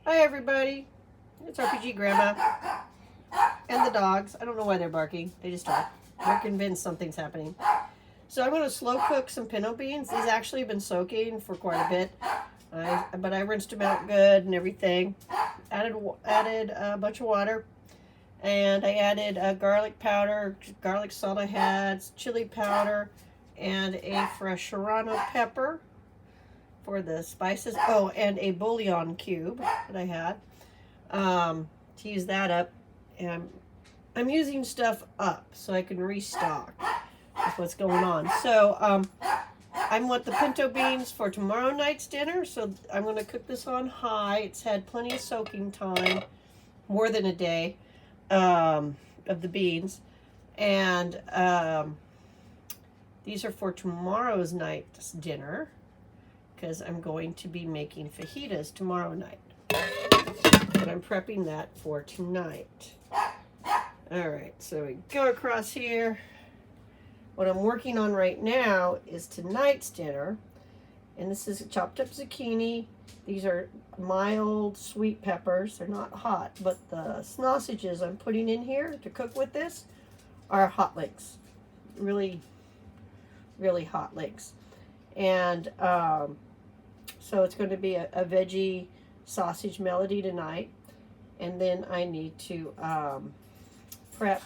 Hi everybody, it's RPG Grandma and the dogs. I don't know why they're barking, they just are. They're convinced something's happening. So I'm going to slow cook some pinto beans. These actually have been soaking for quite a bit, but I rinsed them out good and everything. Added a bunch of water, and I added garlic powder, garlic salt I had, chili powder, and a fresh serrano pepper for the spices. Oh, and a bouillon cube that I had to use that up. And I'm using stuff up so I can restock with what's going on. So I want the pinto beans for tomorrow night's dinner. So I'm going to cook this on high. It's had plenty of soaking time, more than a day of the beans. And these are for tomorrow's night's dinner, because I'm going to be making fajitas tomorrow night. But I'm prepping that for tonight. Alright, so we go across here. What I'm working on right now is tonight's dinner. And this is chopped up zucchini. These are mild sweet peppers. They're not hot, but the sausages I'm putting in here to cook with this are hot links. Really, really hot links. And so it's going to be a veggie sausage melody tonight. And then I need to prep,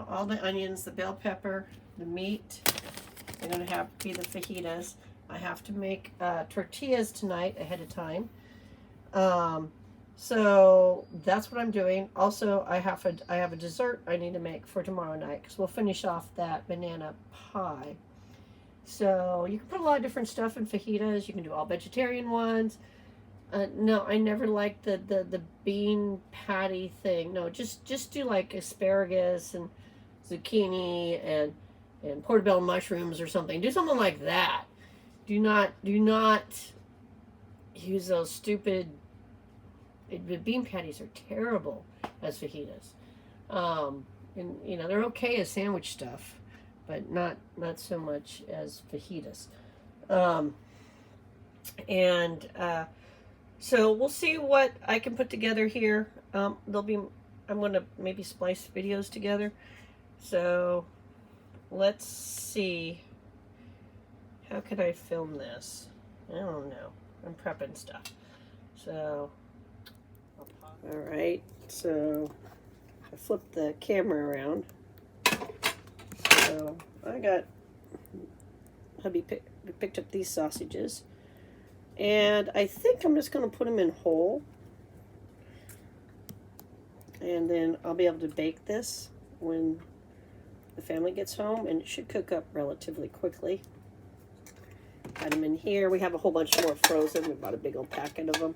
all the onions, the bell pepper, the meat. They're going to have to be the fajitas. I have to make tortillas tonight ahead of time. So that's what I'm doing. Also, I have a dessert I need to make for tomorrow night, because we'll finish off that banana pie. So you can put a lot of different stuff in fajitas. You can do all vegetarian ones. No, I never liked the bean patty thing. No, just do like asparagus and zucchini and portobello mushrooms or something. Do something like that. Do not use those stupid. The bean patties are terrible as fajitas. And they're okay as sandwich stuff, but not so much as fajitas. So we'll see what I can put together here. I'm going to maybe splice videos together. So let's see. How can I film this? I don't know. I'm prepping stuff. So, alright. So I flipped the camera around. So hubby picked up these sausages. And I think I'm just going to put them in whole. And then I'll be able to bake this when the family gets home. And it should cook up relatively quickly. Add them in here. We have a whole bunch more frozen. We bought a big old packet of them.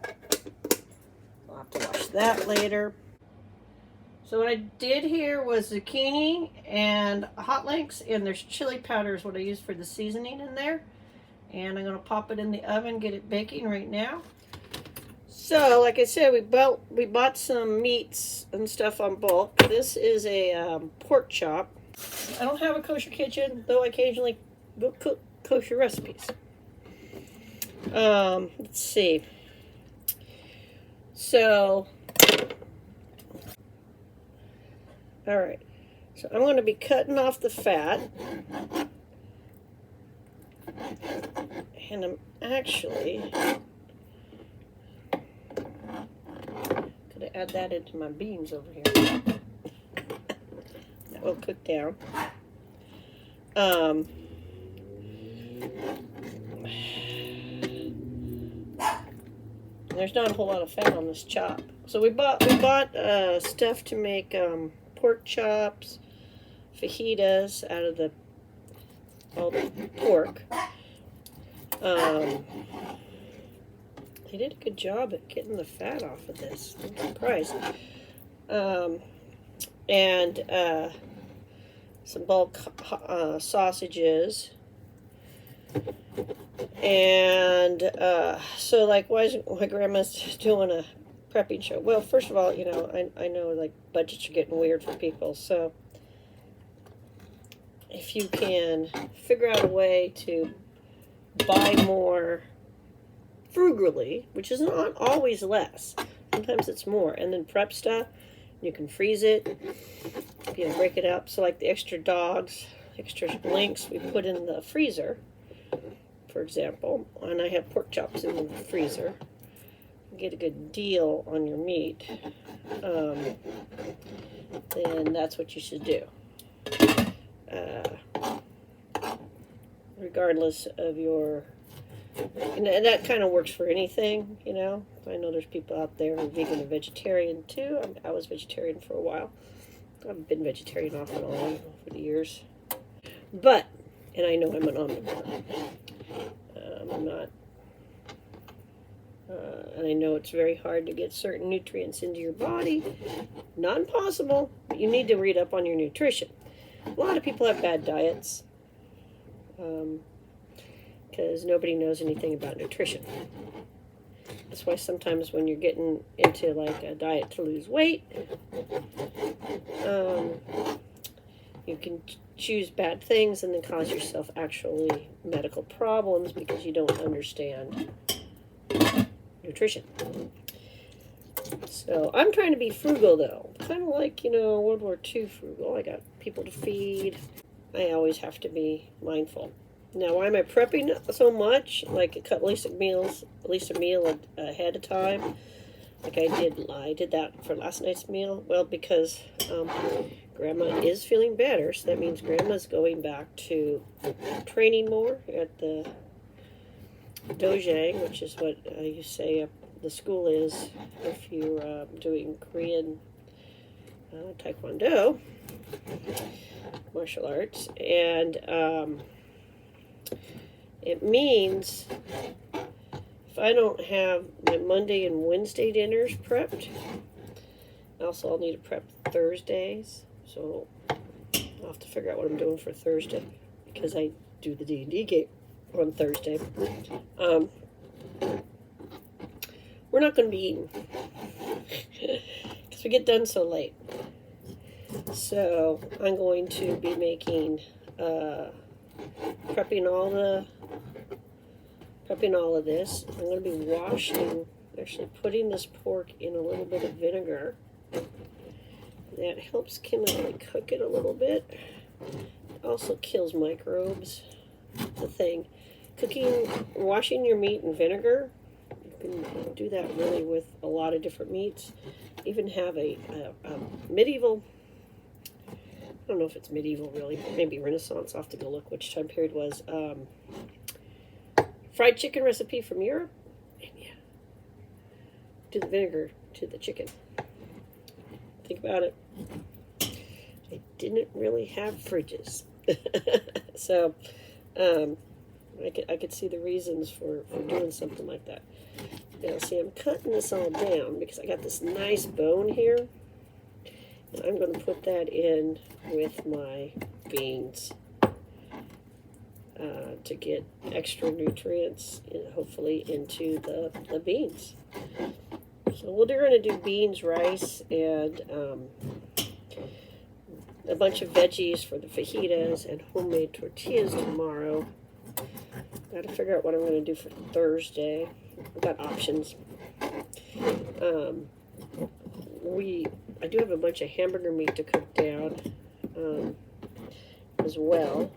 I'll have to wash that later. So what I did here was zucchini and hot links. And there's chili powder is what I used for the seasoning in there. And I'm going to pop it in the oven, get it baking right now. So, like I said, we bought some meats and stuff on bulk. This is a pork chop. I don't have a kosher kitchen, though I occasionally cook kosher recipes. Let's see. So, alright. So I'm going to be cutting off the fat. And I'm actually gonna add that into my beans over here. That will cook down. There's not a whole lot of fat on this chop. So we bought stuff to make pork chops, fajitas out of all the pork. They did a good job at getting the fat off of this. I'm surprised. And some bulk sausages. And so likewise, my grandma's doing a prepping show. Well, first of all, I know like budgets are getting weird for people, so if you can figure out a way to buy more frugally, which is not always less. Sometimes it's more. And then prep stuff. You can freeze it. You can break it up. So like the extra dogs, extra links we put in the freezer, for example. And I have pork chops in the freezer. You get a good deal on your meat. Then that's what you should do. Regardless of your... And that kind of works for anything, you know. I know there's people out there who are vegan and vegetarian too. I was vegetarian for a while. I've been vegetarian off and on over the years. But, and I know I'm an omnivore. I'm not... and I know it's very hard to get certain nutrients into your body. Not impossible, but you need to read up on your nutrition. A lot of people have bad diets. Because nobody knows anything about nutrition. That's why sometimes when you're getting into like a diet to lose weight, you can choose bad things and then cause yourself actually medical problems because you don't understand nutrition. So I'm trying to be frugal though, kind of like, you know, World War II frugal. I got people to feed. I always have to be mindful. Now, why am I prepping so much? Like at least a meal ahead of time. Like I did that for last night's meal. Well, because Grandma is feeling better, so that means Grandma's going back to training more at the dojang, which is what you say the school is if you're doing Korean Taekwondo, martial arts, and it means if I don't have my Monday and Wednesday dinners prepped, also I'll need to prep Thursdays. So I'll have to figure out what I'm doing for Thursday because I do the D&D game on Thursday. We're not going to be eating because we get done so late. So I'm going to be making prepping all of this. I'm going to be washing, actually putting this pork in a little bit of vinegar. That helps chemically cook it a little bit. It also kills microbes. The thing, washing your meat in vinegar, you can do that really with a lot of different meats. Even have a medieval, I don't know if it's medieval really, maybe Renaissance, I'll have to go look which time period was, fried chicken recipe from Europe, and yeah, do the vinegar to the chicken. Think about it. They didn't really have fridges. So, I could see the reasons for doing something like that. Now, see, I'm cutting this all down because I got this nice bone here. And I'm going to put that in with my beans to get extra nutrients, hopefully, into the beans. So we're going to do beans, rice, and a bunch of veggies for the fajitas and homemade tortillas tomorrow. Got to figure out what I'm going to do for Thursday. I've got options. I do have a bunch of hamburger meat to cook down as well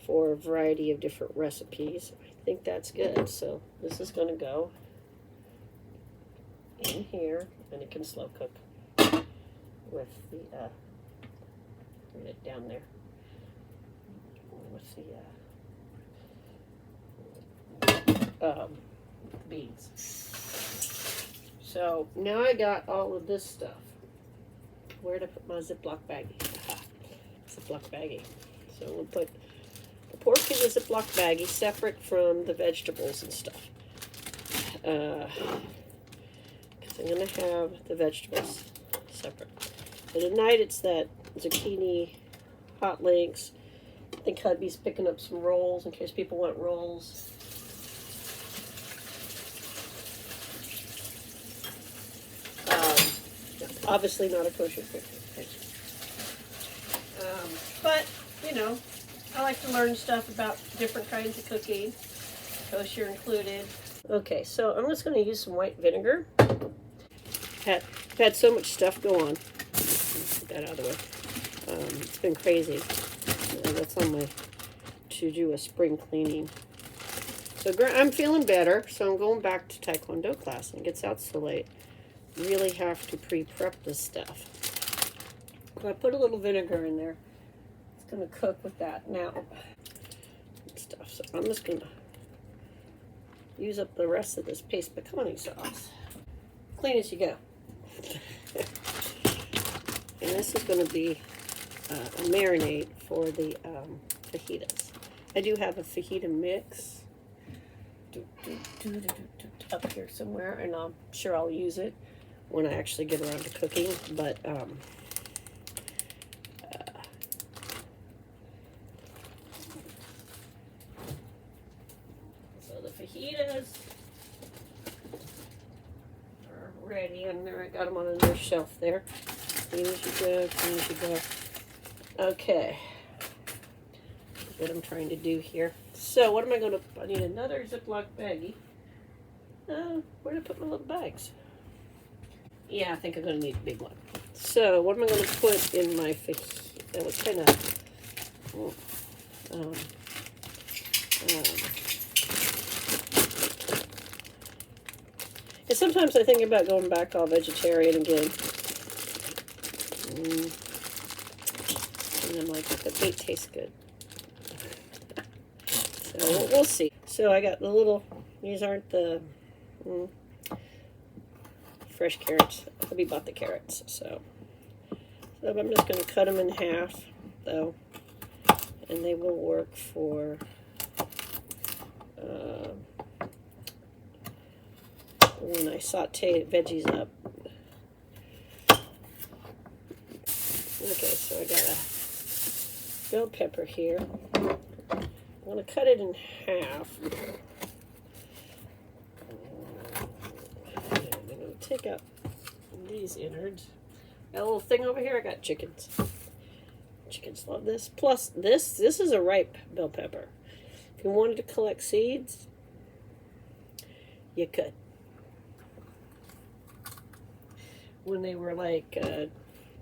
for a variety of different recipes. I think that's good. So this is going to go in here, and it can slow cook with the get it down there with the beans. So now I got all of this stuff. Where to put my Ziploc baggie? Ziploc baggie. So we'll put the pork in the Ziploc baggie separate from the vegetables and stuff. Because I'm going to have the vegetables separate. And tonight it's that zucchini, hot links. I think hubby's picking up some rolls in case people want rolls. Obviously not a kosher cooker. But, you know, I like to learn stuff about different kinds of cooking, kosher included. Okay, so I'm just going to use some white vinegar. I've had so much stuff go on. Get that out of the way. It's been crazy. That's on my to-do a spring cleaning. So I'm feeling better, so I'm going back to Taekwondo class, and it gets out so late. Really have to pre-prep this stuff. So I put a little vinegar in there. It's going to cook with that now. Stuff. So I'm just going to use up the rest of this paste pecorino sauce. Clean as you go. And this is going to be a marinade for the fajitas. I do have a fajita mix up here somewhere, and I'm sure I'll use it when I actually get around to cooking. But so the fajitas are ready, and there I got them on another shelf there. Clean as you go, clean as you go. Okay, that's what I'm trying to do here. So what am I going to, I need another Ziploc baggie. Where did I put my little bags? Yeah, I think I'm going to need a big one. So what am I going to put in my fajita? That was kind of, and sometimes I think about going back all vegetarian again. And I'm like, that meat tastes good. So we'll see. So I got the little, these aren't the fresh carrots. We bought the carrots. So I'm just going to cut them in half, though. And they will work for when I saute veggies up. Okay, so I got a bell pepper here. I'm going to cut it in half. I'm going to take out these innards. Got a little thing over here. I got chickens. Chickens love this. Plus, this is a ripe bell pepper. If you wanted to collect seeds, you could. When they were like,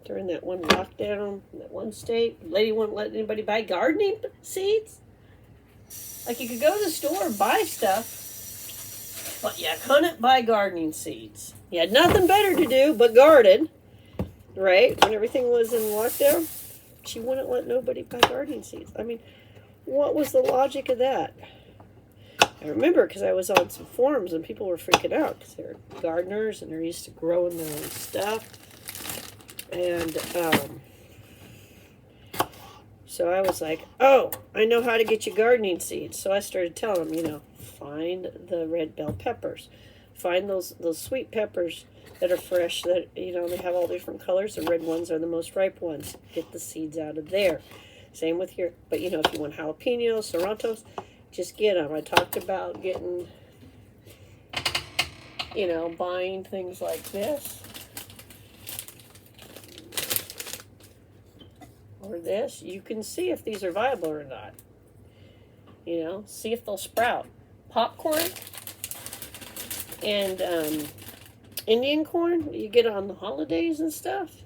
during that one lockdown, in that one state, the lady wouldn't let anybody buy gardening seeds. Like, you could go to the store and buy stuff, but you couldn't buy gardening seeds. You had nothing better to do but garden, right? When everything was in lockdown, she wouldn't let nobody buy gardening seeds. I mean, what was the logic of that? I remember because I was on some forums and people were freaking out because they're gardeners and they're used to growing their own stuff. And so I was like, oh, I know how to get you gardening seeds. So I started telling them, find the red bell peppers. Find those sweet peppers that are fresh, that, they have all different colors. The red ones are the most ripe ones. Get the seeds out of there. Same with your, but if you want jalapenos, serrantos, just get them. I talked about getting, buying things like this. Or this. You can see if these are viable or not. See if they'll sprout. Popcorn and Indian corn you get on the holidays and stuff,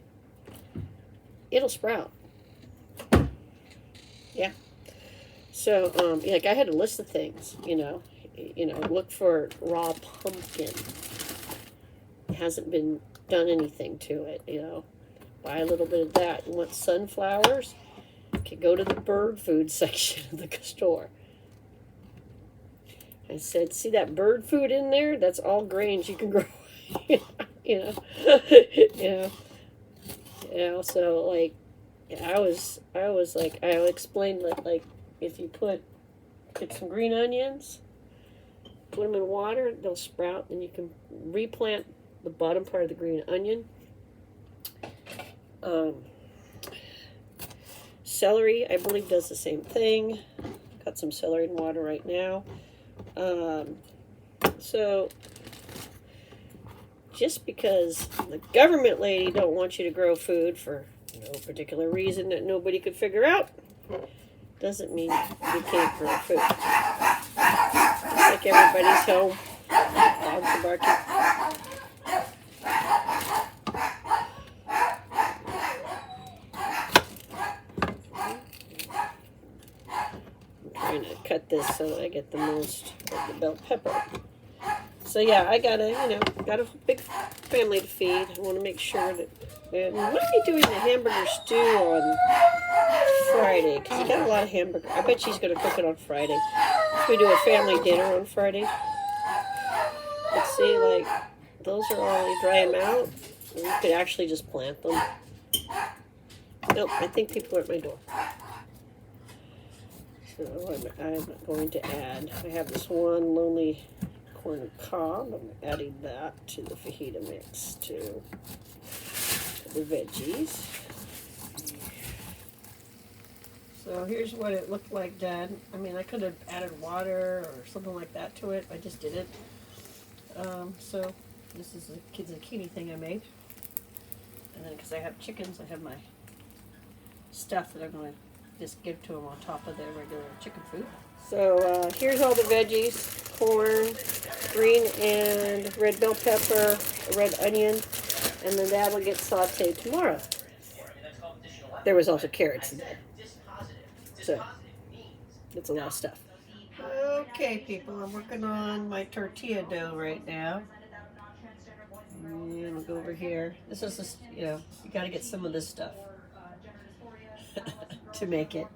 it'll sprout. Yeah. So, like I had a list of things, look for raw pumpkin. It hasn't been done anything to it, Buy a little bit of that. You want sunflowers? You can go to the bird food section of the store. I said, see that bird food in there? That's all grains you can grow. So like, I was like, I explained that, like, if you get some green onions, put them in water, they'll sprout, and you can replant the bottom part of the green onion. Celery, I believe, does the same thing. Got some celery in water right now. So just because the government lady don't want you to grow food for no particular reason that nobody could figure out, doesn't mean you can't grow food. Like everybody's home Dogs are barking. I'm trying to cut this so that I get the most of the bell pepper. So yeah, I got a big family to feed. I want to make sure that. And what are you doing the hamburger stew on Friday? Because you got a lot of hamburger. I bet she's going to cook it on Friday. Should we do a family dinner on Friday? Let's see, like, those are all, you dry them out. Or you could actually just plant them. Nope, I think people are at my door. So I'm going to add, I have this one lonely corn cob. I'm adding that to the fajita mix too. The veggies. So here's what it looked like done. I mean, I could have added water or something like that to it. I just didn't. So this is the kids' zucchini thing I made. And then because I have chickens, I have my stuff that I'm going to just give to them on top of their regular chicken food. So here's all the veggies: corn, green and red bell pepper, a red onion, and then that will get sauteed tomorrow. There was also carrots in there. So that's a lot of stuff. Okay, people, I'm working on my tortilla dough right now. And we'll go over here. This is just, you got to get some of this stuff to make it.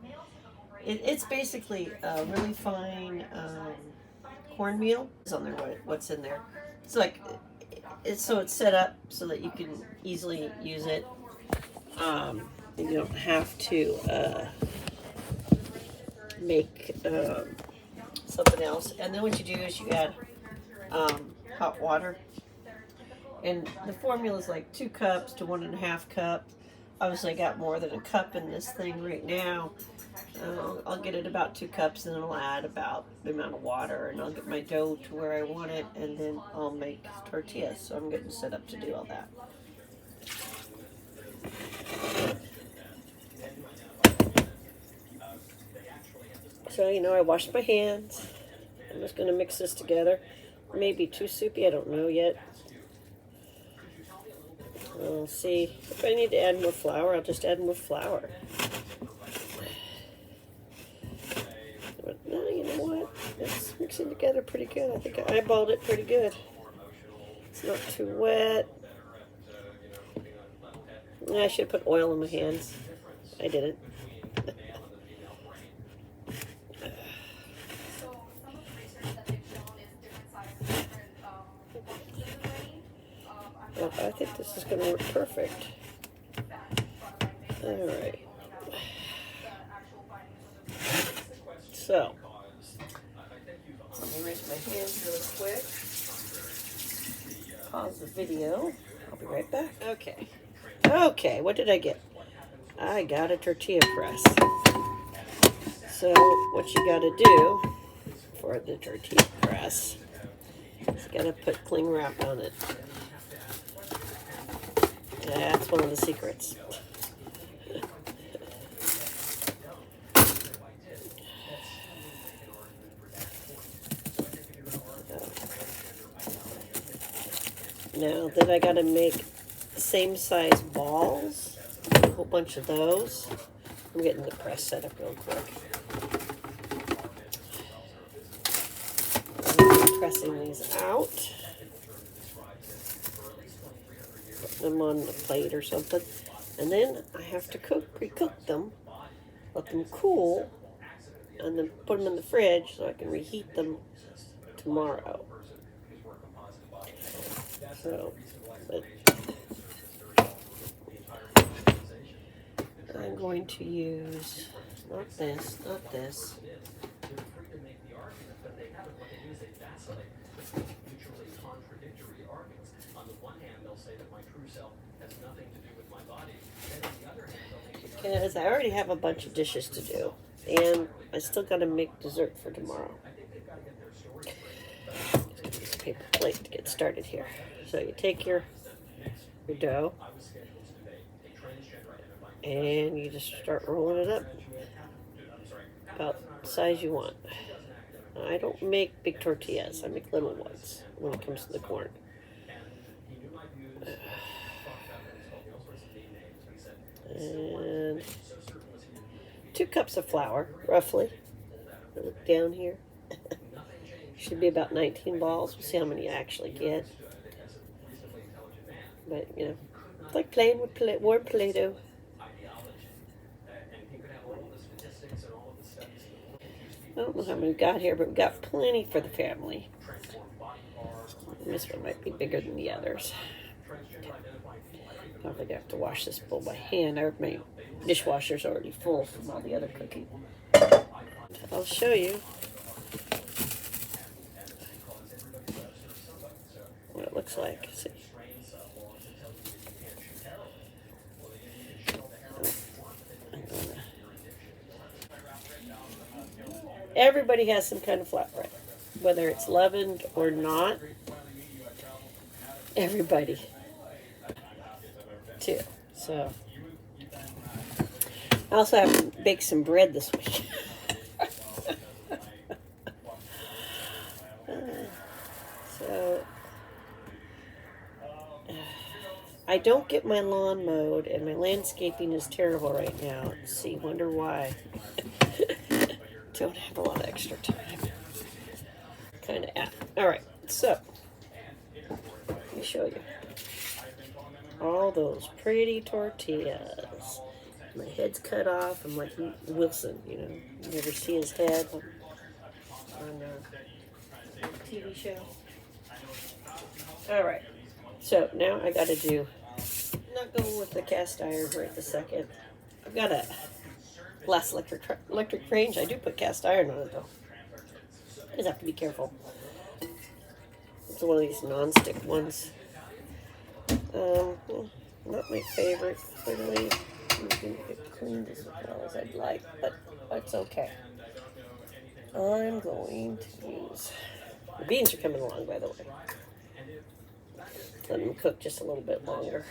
It's basically really fine cornmeal. It's on there. What's in there? It's like it's set up so that you can easily use it. You don't have to make something else. And then what you do is you add hot water. And the formula is like 2 cups to 1.5 cups. Obviously, I got more than a cup in this thing right now. I'll get it about 2 cups, and then I'll add about the amount of water, and I'll get my dough to where I want it, and then I'll make tortillas. So I'm getting set up to do all that. So, I washed my hands. I'm just going to mix this together. Maybe too soupy, I don't know yet. I'll see. If I need to add more flour, I'll just add more flour. But you know what? It's mixing together pretty good. I think I eyeballed it pretty good. It's not too wet. I should have put oil in my hands. I didn't. Well, I think this is going to work perfect. All right. So, let me rinse my hands really quick. Pause the video. I'll be right back. Okay, what did I get? I got a tortilla press. So, what you got to do for the tortilla press is you got to put cling wrap on it. That's one of the secrets. Now then I gotta make same size balls, a whole bunch of those. I'm getting the press set up real quick. I'm pressing these out. Them on the plate or something, and then I have to pre-cook them, let them cool, and then put them in the fridge so I can reheat them tomorrow. So, I'm going to use not this. Because I already have a bunch of dishes to do, and I still got to make dessert for tomorrow. Let's get this paper plate to get started here. So you take your dough, and you just start rolling it up about the size you want. I don't make big tortillas. I make little ones when it comes to the corn. And 2 cups of flour, roughly. Look down here. Should be about 19 balls. We'll see how many I actually get. But, you know, it's like playing with word Play-Doh. I don't know how many we got here, but we got plenty for the family. This one might be bigger than the others. I don't think I have to wash this bowl by hand. My dishwasher's already full from all the other cooking. I'll show you what it looks like. See. Everybody has some kind of flatbread, whether it's leavened or not. Everybody, too. So, I also have to bake some bread this week. So, I don't get my lawn mowed, and my landscaping is terrible right now. Let's see, wonder why. Don't have a lot of extra time. Kind of. All right, so let me show you all those pretty tortillas. My head's cut off. I'm like Wilson, you know. You never see his head on a TV show. All right, so now I got to do. I'm not going with the cast iron right this second. I've got a glass electric range. I do put cast iron on it though. I just have to be careful. It's one of these non-stick ones. Not my favorite. Clearly, you can get it cleaned as well as I'd like, but it's okay. I'm going to use. The beans are coming along, by the way. Let them cook just a little bit longer.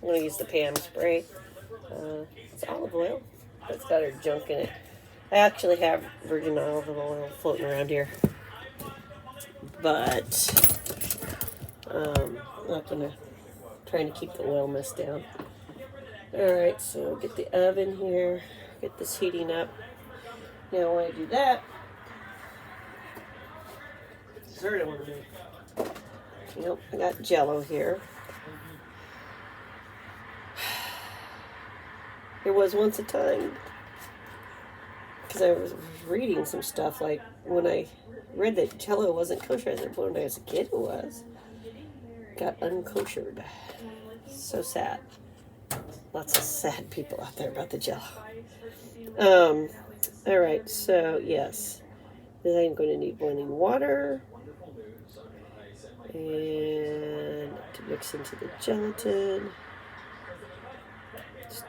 I'm going to use the Pam spray. It's olive oil. It's got her junk in it. I actually have virgin olive oil floating around here. But I'm not going to, trying to keep the oil mess down. Alright, so get the oven here. Get this heating up. Now when I do that, dessert I want to make. Nope, I got Jell-O here. There was once a time, because I was reading some stuff, like when I read that Jell-O wasn't kosher, I said, when I was a kid it was. Got unkoshered. So sad. Lots of sad people out there about the Jell-O. Alright, so yes. Then I'm going to need boiling water. And to mix into the gelatin.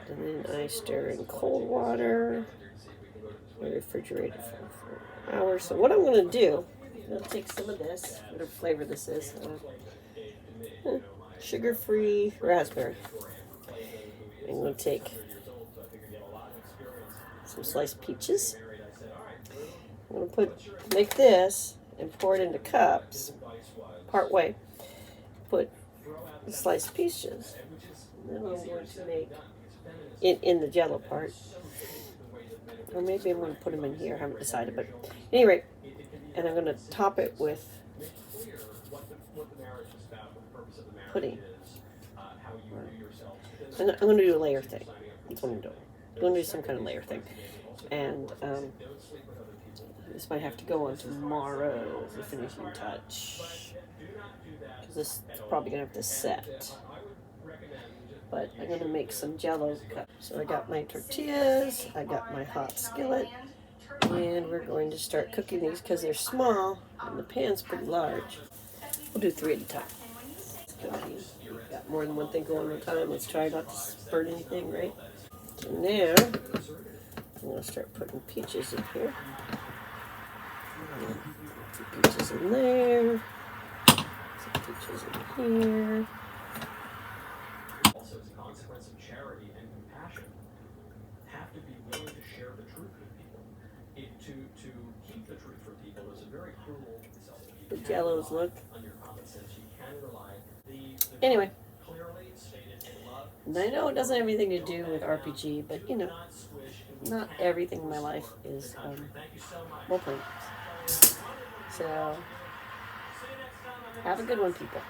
And then I stir in cold water. I refrigerate it for 4 hours. So what I'm going to do, I'm going to take some of this, whatever flavor this is, sugar-free raspberry. I'm going to take some sliced peaches. I'm going to make this and pour it into cups, part way. Put the sliced peaches. And then I'm going to make in the Jell-O part, or maybe I'm going to put them in here. I haven't decided, but at any rate, and I'm going to top it with pudding. I'm going to do a layer thing. That's what I'm doing. I'm going to do some kind of layer thing, and this might have to go on tomorrow as the finishing touch, because this is probably going to have to set. But I'm going to make some Jell-O cups. So I got my tortillas, I got my hot skillet, and we're going to start cooking these because they're small and the pan's pretty large. We'll do 3 at a time. We've got more than one thing going at a time. Let's try not to burn anything, right? So now, I'm going to start putting peaches in here. Some peaches in there. Some peaches in here. The jellos look. Anyway, I know it doesn't have anything to do with RPG, but you know, not everything in my life is role playing. So, have a good one, people.